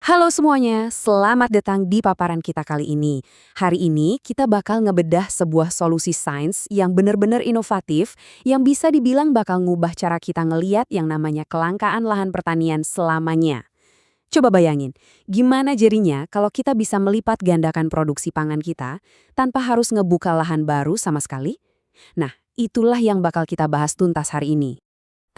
Halo semuanya, selamat datang di paparan kita kali ini. Hari ini kita bakal ngebedah sebuah solusi sains yang benar-benar inovatif yang bisa dibilang bakal ngubah cara kita ngeliat yang namanya kelangkaan lahan pertanian selamanya. Coba bayangin, gimana jadinya kalau kita bisa melipat gandakan produksi pangan kita tanpa harus ngebuka lahan baru sama sekali? Nah, itulah yang bakal kita bahas tuntas hari ini.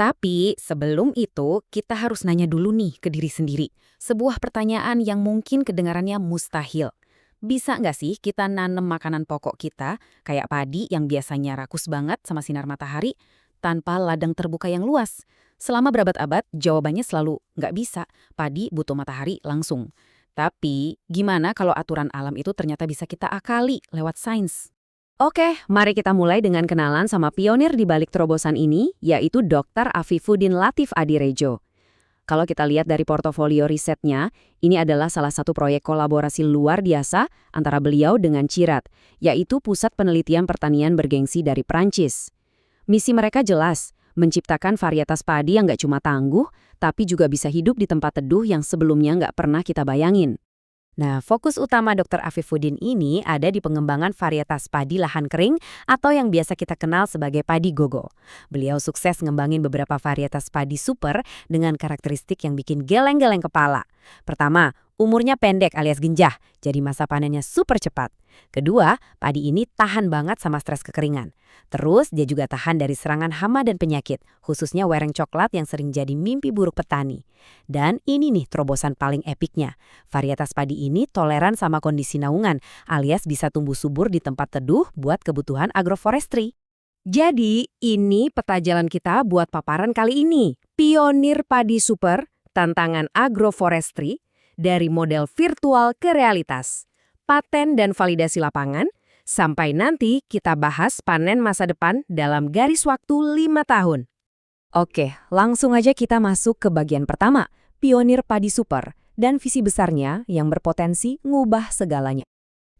Tapi sebelum itu, kita harus nanya dulu nih ke diri sendiri. Sebuah pertanyaan yang mungkin kedengarannya mustahil. Bisa nggak sih kita nanam makanan pokok kita, kayak padi yang biasanya rakus banget sama sinar matahari, tanpa ladang terbuka yang luas? Selama berabad-abad, jawabannya selalu nggak bisa. Padi butuh matahari langsung. Tapi, gimana kalau aturan alam itu ternyata bisa kita akali lewat sains? Oke, mari kita mulai dengan kenalan sama pionir di balik terobosan ini, yaitu Dr. Afifuddin Latif Adirejo. Kalau kita lihat dari portofolio risetnya, ini adalah salah satu proyek kolaborasi luar biasa antara beliau dengan CIRAD, yaitu Pusat Penelitian Pertanian Bergengsi dari Prancis. Misi mereka jelas, menciptakan varietas padi yang nggak cuma tangguh, tapi juga bisa hidup di tempat teduh yang sebelumnya nggak pernah kita bayangin. Nah, fokus utama Dr. Afifuddin ini ada di pengembangan varietas padi lahan kering atau yang biasa kita kenal sebagai padi gogo. Beliau sukses ngembangin beberapa varietas padi super dengan karakteristik yang bikin geleng-geleng kepala. Pertama, umurnya pendek alias genjah, jadi masa panennya super cepat. Kedua, padi ini tahan banget sama stres kekeringan. Terus, dia juga tahan dari serangan hama dan penyakit, khususnya wereng coklat yang sering jadi mimpi buruk petani. Dan ini nih terobosan paling epiknya. Varietas padi ini toleran sama kondisi naungan, alias bisa tumbuh subur di tempat teduh buat kebutuhan agroforestry. Jadi, ini peta jalan kita buat paparan kali ini. Pionir padi super, tantangan agroforestry, dari model virtual ke realitas. Paten dan validasi lapangan, sampai nanti kita bahas panen masa depan dalam garis waktu 5 tahun. Oke, langsung aja kita masuk ke bagian pertama, pionir padi super, dan visi besarnya yang berpotensi ngubah segalanya.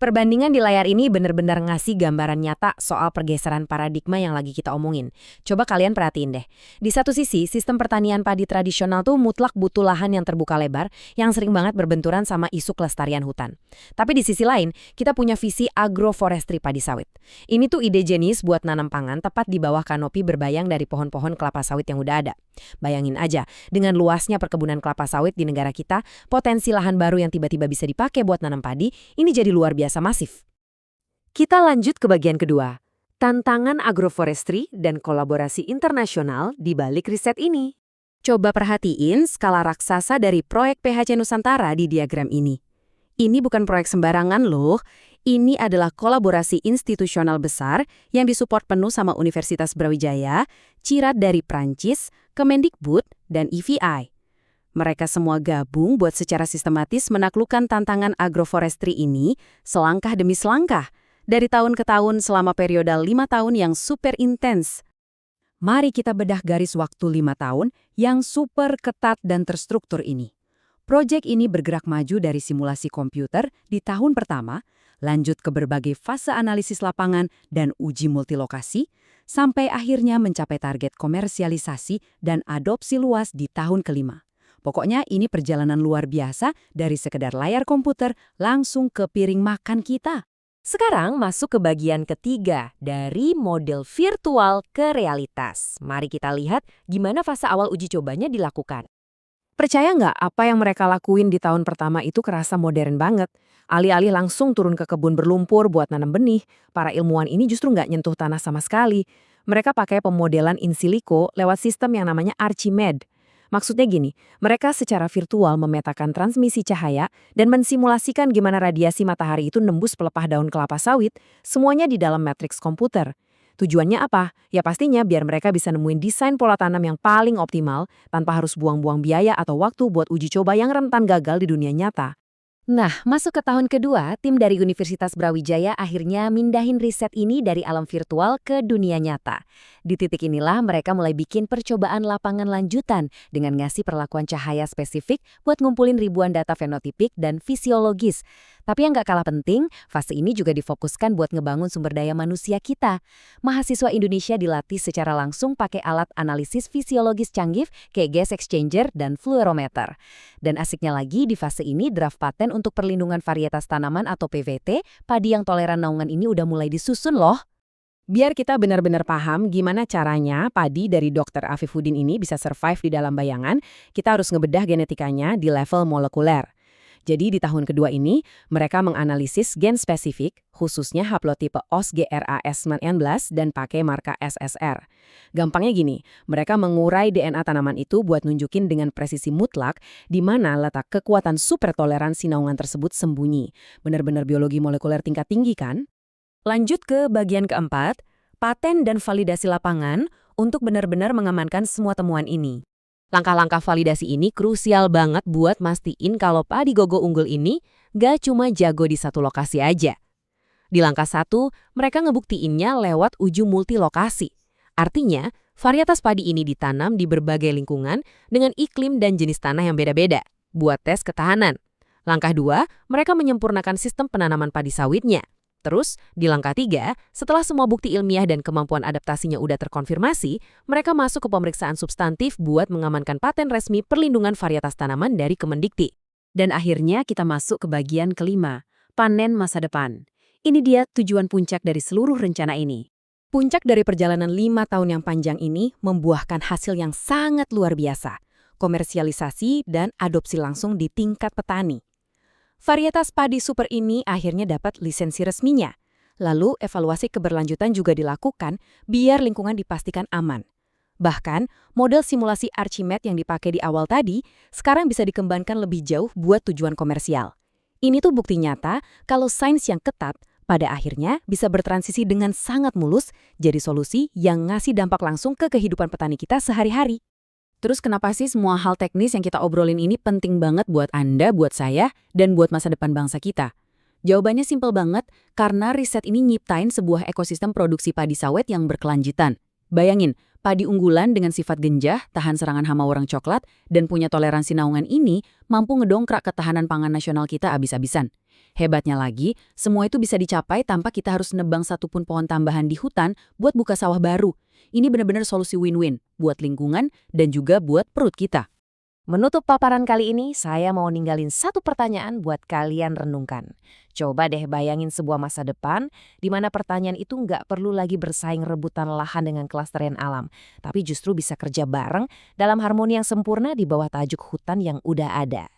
Perbandingan di layar ini benar-benar ngasih gambaran nyata soal pergeseran paradigma yang lagi kita omongin. Coba kalian perhatiin deh. Di satu sisi, sistem pertanian padi tradisional tuh mutlak butuh lahan yang terbuka lebar, yang sering banget berbenturan sama isu kelestarian hutan. Tapi di sisi lain, kita punya visi agroforestry padi sawit. Ini tuh ide jenis buat nanam pangan tepat di bawah kanopi berbayang dari pohon-pohon kelapa sawit yang udah ada. Bayangin aja, dengan luasnya perkebunan kelapa sawit di negara kita, potensi lahan baru yang tiba-tiba bisa dipakai buat nanam padi, ini jadi luar biasa masif. Kita lanjut ke bagian kedua, tantangan agroforestry dan kolaborasi internasional di balik riset ini. Coba perhatiin skala raksasa dari proyek PHC Nusantara di diagram ini. Ini bukan proyek sembarangan loh, ini adalah kolaborasi institusional besar yang disupport penuh sama Universitas Brawijaya, CIRAD dari Prancis, Kemendikbud, dan EVI. Mereka semua gabung buat secara sistematis menaklukkan tantangan agroforestry ini selangkah demi selangkah, dari tahun ke tahun selama periode 5 tahun yang super intens. Mari kita bedah garis waktu 5 tahun yang super ketat dan terstruktur ini. Proyek ini bergerak maju dari simulasi komputer di tahun pertama, lanjut ke berbagai fase analisis lapangan dan uji multilokasi, sampai akhirnya mencapai target komersialisasi dan adopsi luas di tahun kelima. Pokoknya ini perjalanan luar biasa dari sekedar layar komputer langsung ke piring makan kita. Sekarang masuk ke bagian ketiga dari model virtual ke realitas. Mari kita lihat gimana fase awal uji cobanya dilakukan. Percaya nggak apa yang mereka lakuin di tahun pertama itu kerasa modern banget? Alih-alih langsung turun ke kebun berlumpur buat nanam benih, para ilmuwan ini justru nggak nyentuh tanah sama sekali. Mereka pakai pemodelan in silico lewat sistem yang namanya Archimede. Maksudnya gini, mereka secara virtual memetakan transmisi cahaya dan mensimulasikan gimana radiasi matahari itu nembus pelepah daun kelapa sawit, semuanya di dalam matriks komputer. Tujuannya apa? Ya pastinya biar mereka bisa nemuin desain pola tanam yang paling optimal tanpa harus buang-buang biaya atau waktu buat uji coba yang rentan gagal di dunia nyata. Nah, masuk ke tahun kedua, tim dari Universitas Brawijaya akhirnya mindahin riset ini dari alam virtual ke dunia nyata. Di titik inilah mereka mulai bikin percobaan lapangan lanjutan dengan ngasih perlakuan cahaya spesifik buat ngumpulin ribuan data fenotipik dan fisiologis. Tapi yang nggak kalah penting, fase ini juga difokuskan buat ngebangun sumber daya manusia kita. Mahasiswa Indonesia dilatih secara langsung pakai alat analisis fisiologis canggih kayak gas exchanger dan fluorometer. Dan asiknya lagi, di fase ini draft paten untuk perlindungan varietas tanaman atau PVT, padi yang toleran naungan ini udah mulai disusun loh. Biar kita benar-benar paham gimana caranya padi dari Dr. Afifuddin ini bisa survive di dalam bayangan, kita harus ngebedah genetikanya di level molekuler. Jadi di tahun kedua ini, mereka menganalisis gen spesifik, khususnya haplotipe OSGRAS19 dan pakai marka SSR. Gampangnya gini, mereka mengurai DNA tanaman itu buat nunjukin dengan presisi mutlak di mana letak kekuatan supertoleransi naungan tersebut sembunyi. Benar-benar biologi molekuler tingkat tinggi kan? Lanjut ke bagian keempat, paten dan validasi lapangan untuk benar-benar mengamankan semua temuan ini. Langkah-langkah validasi ini krusial banget buat mastiin kalau padi gogo unggul ini gak cuma jago di satu lokasi aja. Di langkah 1, mereka ngebuktiinnya lewat uji multilokasi. Artinya, varietas padi ini ditanam di berbagai lingkungan dengan iklim dan jenis tanah yang beda-beda, buat tes ketahanan. Langkah 2, mereka menyempurnakan sistem penanaman padi sawitnya. Terus, di langkah 3, setelah semua bukti ilmiah dan kemampuan adaptasinya udah terkonfirmasi, mereka masuk ke pemeriksaan substantif buat mengamankan paten resmi perlindungan varietas tanaman dari Kemendikti. Dan akhirnya kita masuk ke bagian kelima, panen masa depan. Ini dia tujuan puncak dari seluruh rencana ini. Puncak dari perjalanan 5 tahun yang panjang ini membuahkan hasil yang sangat luar biasa, komersialisasi dan adopsi langsung di tingkat petani. Varietas padi super ini akhirnya dapat lisensi resminya. Lalu evaluasi keberlanjutan juga dilakukan biar lingkungan dipastikan aman. Bahkan, model simulasi Archimedes yang dipakai di awal tadi sekarang bisa dikembangkan lebih jauh buat tujuan komersial. Ini tuh bukti nyata kalau sains yang ketat pada akhirnya bisa bertransisi dengan sangat mulus jadi solusi yang ngasih dampak langsung ke kehidupan petani kita sehari-hari. Terus kenapa sih semua hal teknis yang kita obrolin ini penting banget buat Anda, buat saya, dan buat masa depan bangsa kita? Jawabannya simpel banget, karena riset ini nyiptain sebuah ekosistem produksi padi sawit yang berkelanjutan. Bayangin, padi unggulan dengan sifat genjah, tahan serangan hama warang coklat, dan punya toleransi naungan ini mampu ngedongkrak ketahanan pangan nasional kita abis-abisan. Hebatnya lagi, semua itu bisa dicapai tanpa kita harus nebang satupun pohon tambahan di hutan buat buka sawah baru. Ini benar-benar solusi win-win buat lingkungan dan juga buat perut kita. Menutup paparan kali ini, saya mau ninggalin satu pertanyaan buat kalian renungkan. Coba deh bayangin sebuah masa depan di mana pertanian itu nggak perlu lagi bersaing rebutan lahan dengan kelestarian alam, tapi justru bisa kerja bareng dalam harmoni yang sempurna di bawah tajuk hutan yang udah ada.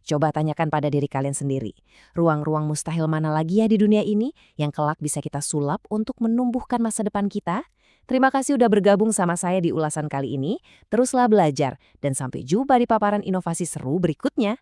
Coba tanyakan pada diri kalian sendiri, ruang-ruang mustahil mana lagi ya di dunia ini yang kelak bisa kita sulap untuk menumbuhkan masa depan kita? Terima kasih udah bergabung sama saya di ulasan kali ini. Teruslah belajar dan sampai jumpa di paparan inovasi seru berikutnya.